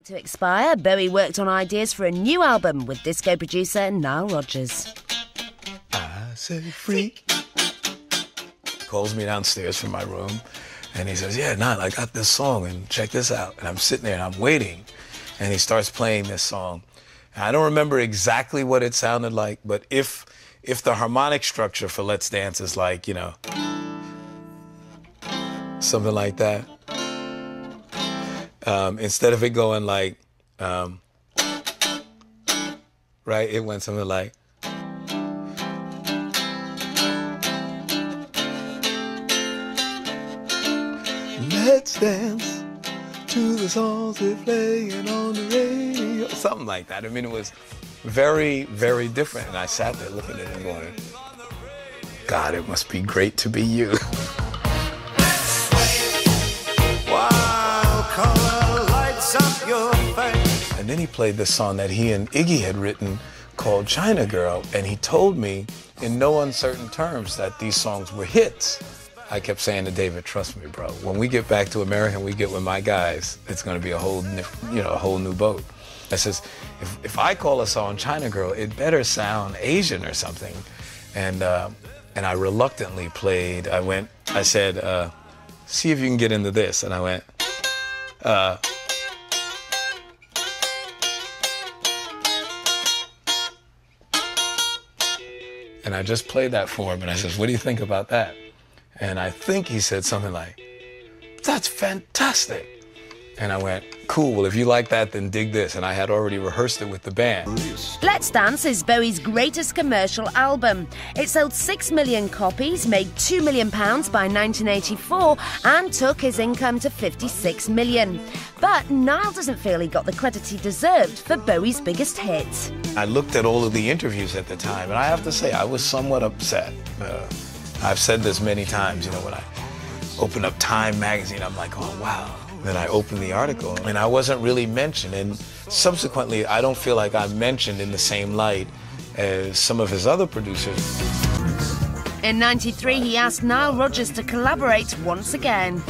To expire, Bowie worked on ideas for a new album with disco producer Nile Rodgers. I say freak. Calls me downstairs from my room and he says, yeah, Nile, I got this song and check this out. And I'm sitting there and I'm waiting and he starts playing this song. And I don't remember exactly what it sounded like, but if the harmonic structure for Let's Dance is like, you know, something like that, instead of it going like, right, it went something like, let's dance to the songs we're playing on the radio, something like that. I mean, it was very, very different. And I sat there looking at it and going, God, it must be great to be you. Wow, color lights up your face. And then he played this song that he and Iggy had written called China Girl. And he told me in no uncertain terms that these songs were hits. I kept saying to David, trust me, bro, when we get back to America and we get with my guys, it's going to be a whole new boat. I says, if I call a song China Girl, it better sound Asian or something. And I reluctantly played, I said, see if you can get into this. And I went, and I just played that for him. And I says, what do you think about that? And I think he said something like, that's fantastic. And I went, cool, well, if you like that, then dig this. And I had already rehearsed it with the band. Let's Dance is Bowie's greatest commercial album. It sold 6 million copies, made £2 million by 1984, and took his income to 56 million. But Nile doesn't feel he got the credit he deserved for Bowie's biggest hit. I looked at all of the interviews at the time, and I have to say, I was somewhat upset. I've said this many times, you know, when I open up Time magazine, I'm like, oh, wow. Then I opened the article, and I wasn't really mentioned. And subsequently, I don't feel like I'm mentioned in the same light as some of his other producers. In '93, he asked Nile Rodgers to collaborate once again.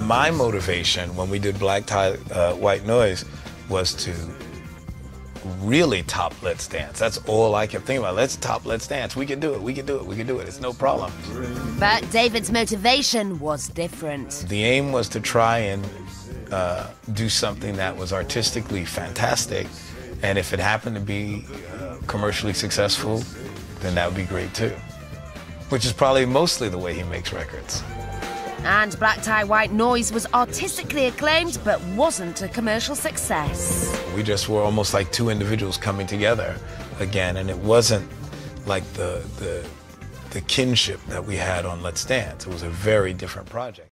My motivation when we did Black Tie, White Noise was to really top Let's Dance. That's all I kept thinking about. Let's top Let's Dance. We can do it. We can do it. We can do it. It's no problem. But David's motivation was different. The aim was to try and do something that was artistically fantastic. And if it happened to be commercially successful, then that would be great too. Which is probably mostly the way he makes records. And Black Tie White Noise was artistically acclaimed, but wasn't a commercial success. We just were almost like two individuals coming together again, and it wasn't like the kinship that we had on Let's Dance. It was a very different project.